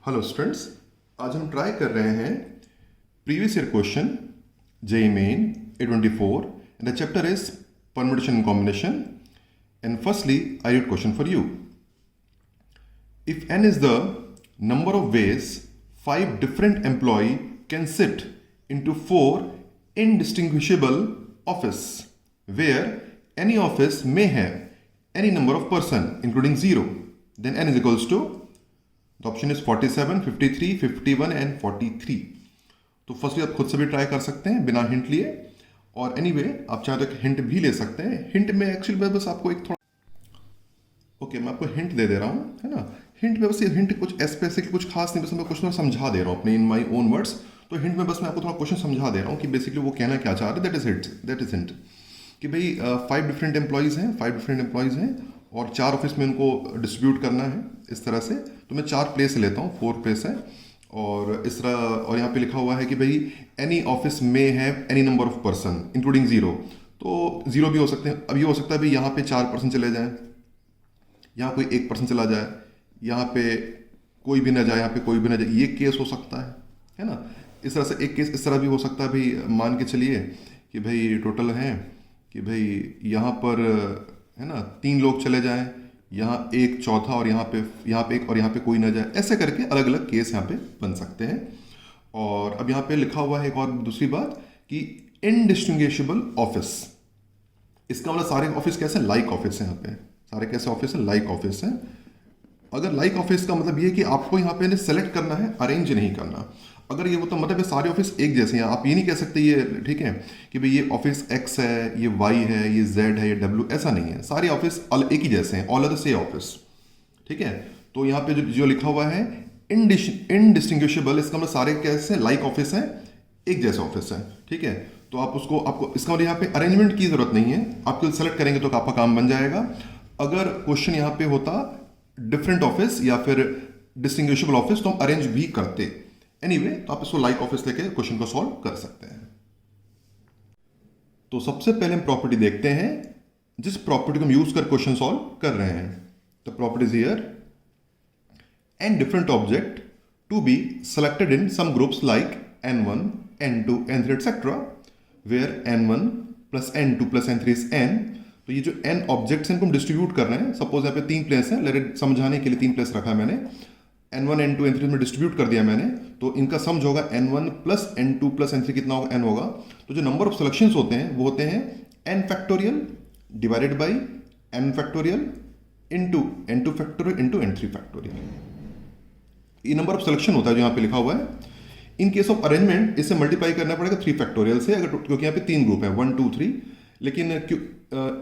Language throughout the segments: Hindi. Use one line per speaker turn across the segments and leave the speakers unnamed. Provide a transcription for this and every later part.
हेलो स्टूडेंट्स, आज हम ट्राई कर रहे हैं previous year question JEE main A24 and the chapter is permutation and combination. And firstly I read question for you. If n is the number of ways 5 different employee can sit into 4 indistinguishable office where any office may have any number of person including 0, then n is equals to the option is 47, 53, 51 and 43. तो फर्स्टली आप खुद से भी ट्राई कर सकते हैं बिना हिंट लिए, और एनीवे आप चाहे तो एक हिंट भी ले सकते हैं. हिंट में एक्चुअली मैं बस आपको एक थोड़ा मैं आपको हिंट दे रहा हूँ, है ना. हिंट में बस ये हिंट कुछ स्पेसिफिक कुछ खास नहीं, बस मैं कुछ ना समझा दे रहा हूँ अपने इन माई ओन वर्ड्स. तो हिंट में बस मैं आपको थोड़ा क्वेश्चन समझा दे रहा हूँ कि बेसिकली वो कहना क्या चाह रहे हैं. दैट इज हिंट कि भाई 5 डिफरेंट एम्प्लॉयज़ हैं और 4 ऑफिस में उनको डिस्ट्रीब्यूट करना है इस तरह से. तो मैं 4 प्लेस लेता हूँ, 4 प्लेस है और इस तरह. और यहाँ पे लिखा हुआ है कि भाई एनी ऑफिस में have any number of person including 0. तो 0 भी हो सकते हैं. अब ये हो सकता है भाई यहाँ पे 4 पर्सन चले जाएं, यहाँ कोई 1 पर्सन चला जाए, यहाँ पे कोई भी ना जाए, यहाँ पे कोई भी ना जाए. ये केस हो सकता है ना. इस तरह से एक केस इस तरह भी हो सकता है भाई. मान के चलिए कि भाई टोटल हैं कि भाई यहाँ पर है ना 3 लोग चले जाएं, यहाँ एक चौथा और यहाँ पे एक और यहाँ पे कोई ना जाए. ऐसे करके अलग अलग केस यहाँ पे बन सकते हैं. और अब यहाँ पे लिखा हुआ है एक और दूसरी बात कि इनडिस्टिंग्विशेबल ऑफिस. इसका मतलब सारे ऑफिस कैसे लाइक ऑफिस हैं. यहाँ पे सारे कैसे ऑफिस हैं, लाइक ऑफिस हैं. अगर लाइक ऑफिस का मतलब ये कि आपको यहाँ पे सेलेक्ट करना है, अरेंज नहीं करना. अगर ये तो मतलब सारे ऑफिस एक जैसे हैं. आप ये नहीं कह सकते ये ठीक है कि भाई ये ऑफिस एक्स है, ये वाई है, ये जेड है, ये डब्ल्यू. ऐसा नहीं है. सारे ऑफिस एक ही जैसे हैं, all are the same office. ठीक है. तो यहाँ पे जो लिखा हुआ है इनडिस्टिंग्विशेबल, इसका मतलब सारे कैसे लाइक ऑफिस हैं, एक जैसे ऑफिस है. ठीक है. तो आपको इसका मतलब यहाँ पे अरेंजमेंट की जरूरत नहीं है. आप सेलेक्ट करेंगे तो आपका काम बन जाएगा. अगर क्वेश्चन यहाँ पे होता डिफरेंट ऑफिस या फिर डिस्टिंग्विशेबल ऑफिस तो हम अरेंज भी करते. एनीवे, तो आप इसको लाइक ऑफिस लेके क्वेश्चन को सॉल्व कर सकते हैं. तो सबसे पहले हम प्रॉपर्टी देखते हैं जिस प्रॉपर्टी को हम यूज कर क्वेश्चन सॉल्व कर रहे हैं. The property is here. N different object to be selected in some groups like n1, n2, n3 etcetera where n1 plus n2 plus n3 is n. तो ये जो n ऑब्जेक्ट्स हैं इनको हम डिस्ट्रीब्यूट कर रहे हैं. सपोज यहाँ पे 3 प्लेस हैं, लेट समझाने के लिए 3 प्लेस रखा है मैंने. n1, n2, n3 में डिस्ट्रीब्यूट कर दिया मैंने. तो इनका सम जो होगा n1 plus n2 plus n3 कितना होगा, n होगा. तो जो नंबर ऑफ सिलेक्शंस होते हैं वो होते हैं n factorial divided by n factorial into n2 factorial into n3 factorial. ये नंबर ऑफ सिलेक्शन होता है जो यहाँ पे लिखा हुआ है. इन केस ऑफ अरेंजमेंट इसे मल्टीप्लाई करना पड़ेगा 3 फैक्टोरियल से, अगर क्योंकि यहाँ पे 3 ग्रुप है 1 2 3. लेकिन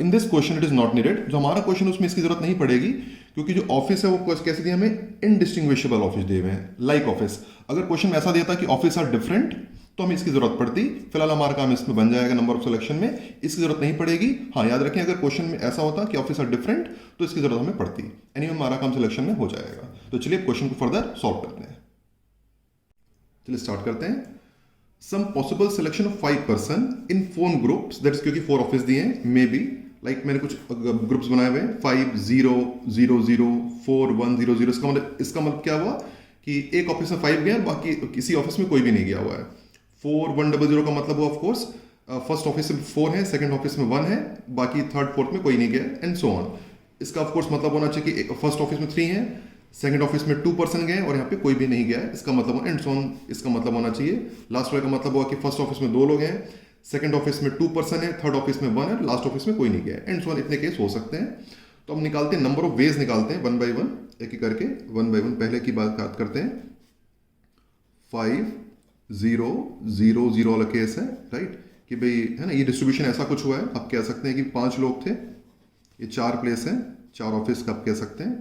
in this question it is not needed. जो हमारा क्वेश्चन उसमें इसकी जरूरत नहीं पड़ेगी क्योंकि जो ऑफिस है वो कैसे दिए हमें इनडिस्टिंग्विशेबल ऑफिस दिए हुए हैं, लाइक ऑफिस. अगर क्वेश्चन में ऐसा देता कि ऑफिस आर डिफरेंट तो हमें इसकी जरूरत पड़ती. फिलहाल हमारा काम इसमें बन जाएगा नंबर ऑफ सिलेक्शन में, इसकी जरूरत नहीं पड़ेगी. हाँ याद रखें, अगर क्वेश्चन में ऐसा होता कि ऑफिस आर डिफरेंट तो इसकी जरूरत हमें पड़ती. एनीवे हमारा काम सिलेक्शन में हो जाएगा. तो चलिए क्वेश्चन को फर्दर सॉल्व करते हैं. चलिए स्टार्ट करते हैं. Some possible selection of 5 person in 4 groups, that's क्योंकि 4 ऑफिस दिए हैं, मे बी लाइक मैंने कुछ ग्रुप्स बनाए हुए हैं 5 0 0 0 4 1 0 0. इसका मतलब क्या हुआ कि एक ऑफिस में 5 गए, बाकी किसी ऑफिस में कोई भी नहीं गया हुआ है. 4 1 0 0 का मतलब हुआ ऑफकोर्स फर्स्ट ऑफिस में 4 है, सेकंड ऑफिस में 1 है, बाकी थर्ड फोर्थ में कोई नहीं गया, एंड सो ऑन. इसका ऑफकोर्स मतलब होना चाहिए कि फर्स्ट ऑफिस में 3 है, सेकंड ऑफिस में 2 पर्सन गए और यहाँ पे कोई भी नहीं गया है. इसका मतलब एंड सो ऑन इसका मतलब होना चाहिए. लास्ट वाले का मतलब हुआ कि फर्स्ट ऑफिस में 2 लोग हैं, सेकंड ऑफिस में 2 पर्सन है, थर्ड ऑफिस में 1 है, लास्ट ऑफिस में कोई नहीं गया है, एंड सो ऑन. इतने केस हो सकते हैं. तो हम निकालते हैं नंबर ऑफ वेज, निकालते हैं 1 बाई 1 एक एक करके 1 बाई 1. पहले की बात करते हैं. 5 0 0 0 वाला केस है, राइट, कि भाई है ना ये डिस्ट्रीब्यूशन ऐसा कुछ हुआ है. आप कह सकते हैं कि 5 लोग थे, ये 4 प्लेस हैं, 4 ऑफिस का आप कह सकते हैं.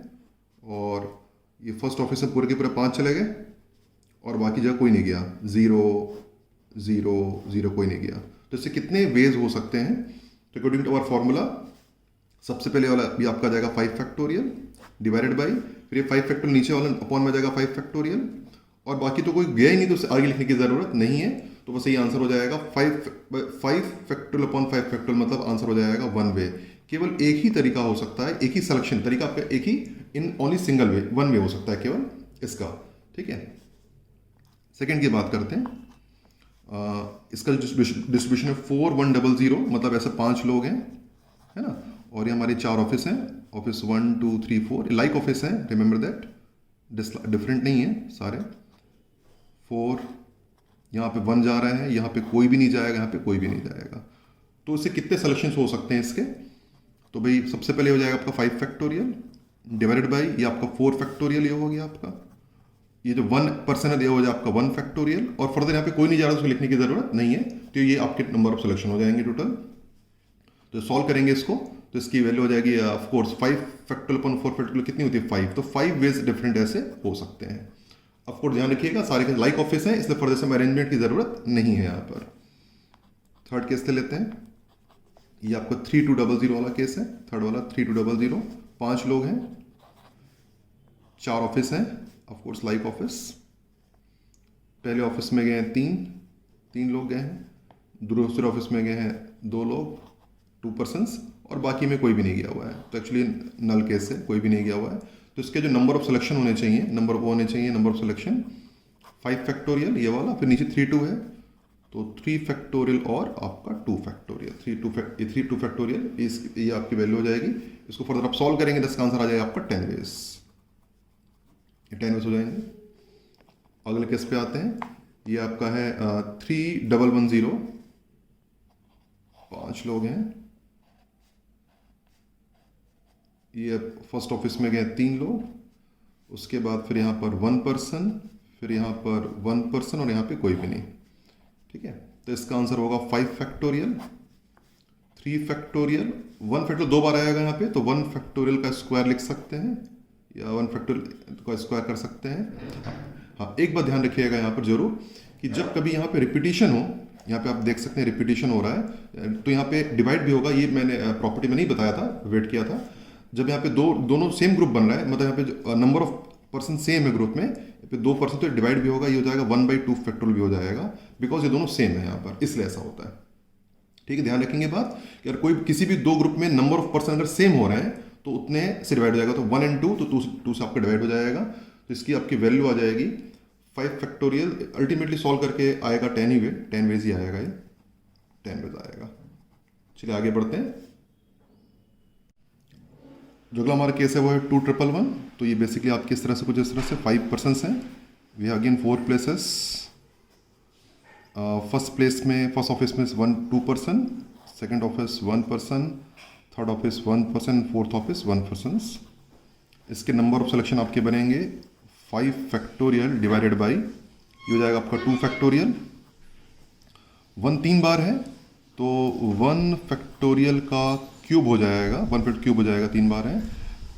और ये फर्स्ट ऑफिस में पूरे के पूरे 5 चले गए और बाकी जगह कोई नहीं गया, 0 0 0 कोई नहीं गया. तो इससे कितने वेज हो सकते हैं. तो अकॉर्डिंग टू आवर फॉर्मूला सबसे पहले वाला भी आपका जाएगा 5 फैक्टोरियल डिवाइडेड बाई, फिर ये 5 फैक्टोरियल नीचे वाला अपॉन में जाएगा 5 फैक्टोरियल, और बाकी तो कोई गया ही नहीं तो उससे आगे लिखने की जरूरत नहीं है. तो बस ये आंसर हो जाएगा 5 फैक्टोरियल अपॉन 5 फैक्टोरियल, मतलब आंसर हो जाएगा 1 वे. केवल एक ही तरीका हो सकता है, एक ही सिलेक्शन तरीका आपका एक ही इन ओनली सिंगल वे 1 वे हो सकता है केवल इसका. ठीक है। सेकंड की बात करते हैं। इसका डिस्ट्रीब्यूशन है 4 1 0 0, मतलब ऐसे 5 लोग हैं, है ना। और ये हमारे 4 ऑफिस हैं, ऑफिस 1 2 3 4 लाइक ऑफिस हैं, रिमेंबर दैट, डिफरेंट नहीं है सारे। 4 यहाँ पे 1 जा रहा है, यहाँ पे कोई भी नहीं जाएगा, यहाँ पे कोई भी नहीं जाएगा। तो इससे कितने सिलेक्शंस हो सकते हैं इसके? तो भाई सबसे पहले हो जाएगा आपका 5 फैक्टोरियल डिवाइडेड बाई ये आपका 4 फैक्टोरियल, ये हो गया आपका। ये जो 1% है ये हो जाए आपका 1 फैक्टोरियल, और फर्दर यहाँ पे कोई नहीं जा रहा, उसको लिखने की जरूरत नहीं है, तो ये आपके नंबर ऑफ सिलेक्शन हो जाएंगे टोटल। तो सॉल्व करेंगे इसको, तो इसकी वैल्यू हो जाएगी of course 5 factorial upon 4 factorial कितनी होती है 5, तो 5 वेज डिफरेंट ऐसे हो सकते हैं। ऑफ कोर्स ध्यान रखिएगा सारे के लाइक ऑफिस हैं, इसलिए फर्दर से अरेंजमेंट की जरूरत नहीं है यहाँ पर। थर्ड केस ले लेते हैं, ये आपका 3 2 0 0 वाला केस है। थर्ड वाला 3 2 0 0, 5 लोग हैं, 4 ऑफिस हैं, ऑफ कोर्स लाइक ऑफिस। पहले ऑफिस में गए हैं 3 लोग गए हैं, दूसरे ऑफिस में गए हैं 2 लोग 2 पर्सन्स, और बाकी में कोई भी नहीं गया हुआ है। तो एक्चुअली नल केस है, कोई भी नहीं गया हुआ है। तो इसके जो नंबर ऑफ सिलेक्शन होने चाहिए, नंबर ऑफ सिलेक्शन 5 फैक्टोरियल ये वाला, फिर नीचे 3 2 है, तो 3 फैक्टोरियल और आपका 2 फैक्टोरियल, 3 2 फैक्टोरियल, ये आपकी वैल्यू हो जाएगी। इसको फर्दर आप सॉल्व करेंगे, 10 का आंसर आ जाएगा आपका 10 वेज, ये 10 वेज हो जाएंगे। अगले केस पे आते हैं, ये आपका है 3 1 1 0, 5 लोग हैं, ये फर्स्ट ऑफिस में गए 3 लोग, उसके बाद फिर यहाँ पर 1 पर्सन, फिर यहाँ पर 1 पर्सन, और यहाँ पे कोई भी नहीं, ठीक है। तो इसका आंसर होगा 5 फैक्टोरियल, 3 फैक्टोरियल, 1 फैक्टोरियल 2 बार आएगा यहाँ पे, तो 1 फैक्टोरियल का स्क्वायर लिख सकते हैं, या 1 फैक्टोरियल का स्क्वायर कर सकते हैं। हाँ, एक बात ध्यान रखिएगा यहाँ पर जरूर, कि जब कभी यहाँ पे रिपीटिशन हो, यहाँ पे आप देख सकते हैं रिपीटिशन हो रहा है, तो यहाँ पे डिवाइड भी होगा। ये मैंने प्रॉपर्टी में नहीं बताया था, वेट किया था। जब यहाँ पे दोनों सेम ग्रुप बन रहा है, मतलब यहाँ पे नंबर ऑफ पर्सन सेम है ग्रुप में, यहाँ पे 2 पर्सन, तो डिवाइड भी होगा, ये हो जाएगा 1/2 फैक्टोरियल भी हो जाएगा, बिकॉज ये दोनों सेम है यहाँ पर, इसलिए ऐसा होता है। ठीक है, ध्यान रखेंगे बात कि अगर कोई किसी भी 2 ग्रुप में नंबर ऑफ पर्सन अगर सेम हो रहे हैं, तो उतने से डिवाइड हो जाएगा, तो 1 and 2, तो 2 से आपका डिवाइड हो जाएगा। तो इसकी आपकी वैल्यू आ जाएगी 5 फैक्टोरियल, अल्टीमेटली सॉल्व करके आएगा 10 ही वे, 10 वेज ही आएगा, ये 10 वेज आएगा। चलिए आगे बढ़ते हैं। जो अगला हमारा केस है वो है 2 1 1, तो ये बेसिकली आपकी इस तरह से कुछ इस तरह से 5 पर्सन्स हैं। We have again 4 places. First office में 1 2 person, second office 1 person, third office 1 person, fourth office 1 persons. इसके नंबर ऑफ सिलेक्शन आपके बनेंगे 5 फैक्टोरियल डिवाइडेड बाई, ये हो जाएगा आपका 2 फैक्टोरियल। 1 3 बार है, तो 1 फैक्टोरियल का क्यूब हो जाएगा, 1 फैक्टोरियल क्यूब हो जाएगा, 3 बार है,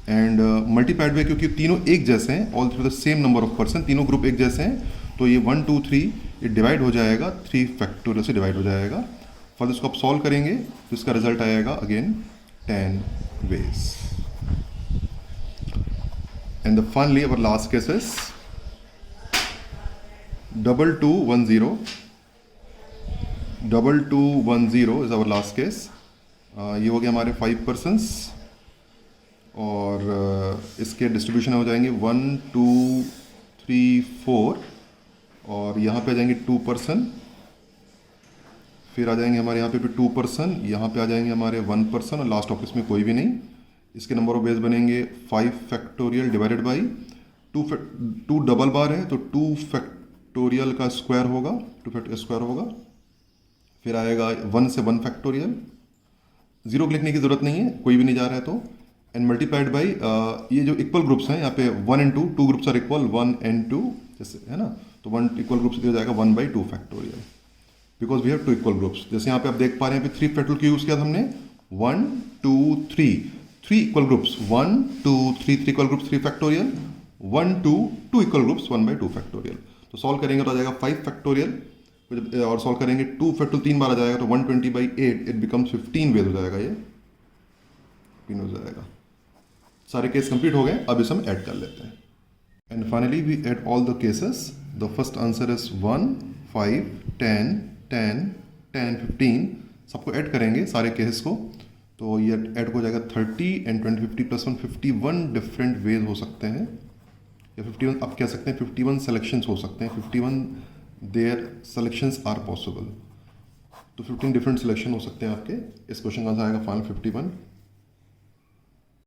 एंड मल्टीप्लाइड बाई, क्योंकि तीनों एक जैसे हैं, all through the same number of person, तीनों ग्रुप एक जैसे हैं, तो ये 1 2 3 ये डिवाइड हो जाएगा, 3 फैक्टोरियल से डिवाइड हो जाएगा। फर्दर इसको आप सॉल्व करेंगे, तो इसका रिजल्ट आएगा again 10 ways. And finally, our last case is 2 2 1 0. 2 2 1 0 is our last case. ये हो गया हमारे 5 persons, और इसके डिस्ट्रीब्यूशन हो जाएंगे 1 2 3 4, और यहाँ पे आ जाएंगे 2 पर्सन, फिर आ जाएंगे हमारे यहाँ पे भी 2 पर्सन, यहाँ पे आ जाएंगे हमारे 1 पर्सन, और लास्ट ऑफिस में कोई भी नहीं। इसके नंबर ऑफ वेज बनेंगे 5 फैक्टोरियल डिवाइडेड बाई 2 डबल बार है, तो 2 फैक्टोरियल का स्क्वायर होगा, 2 फैक्टोरियल का स्क्वायर होगा, फिर आएगा 1 से 1 फैक्टोरियल, 0 लिखने की जरूरत नहीं है, कोई भी नहीं जा रहा है तो, एंड मल्टीप्लाइड बाई ये जो इक्वल ग्रुप्स हैं यहाँ पे 1 and 2 groups are equal 1 and 2 जैसे है ना, तो 1 इक्वल ग्रुप्स हो जाएगा 1/2 factorial, because we have 2 equal groups. जैसे यहाँ पे आप देख पा रहे हैं 3 फैक्टोरियल क्यों यूज किया था हमने, 1 2 3 equal groups, 1 2 3 equal groups 3 factorial, 1 2 equal groups 1/2 factorial. तो सॉल्व करेंगे तो आ जाएगा 5 फैक्टोरियल, और सॉल्व करेंगे 2 फैक्टोरियल 3 बार आ जाएगा, तो 120/8 इट बिकम्स 15 वेज हो जाएगा, ये 15 हो जाएगा। सारे केस कंप्लीट हो गए, अब इसे हम ऐड कर लेते हैं। And finally we add all the cases. The first answer is 1 5 10 10 10 15, सबको ऐड करेंगे सारे केसेस को, तो ये ऐड हो जाएगा 30 एंड 20 50 + 1 51 डिफरेंट वेज हो सकते हैं या 51 आप कह सकते हैं 51 सेलेक्शंस हो सकते हैं, 51 देयर सेलेक्शंस आर पॉसिबल। तो 15 डिफरेंट सिलेक्शन हो सकते हैं आपके। इस क्वेश्चन का आंसर आएगा फाइनल 51।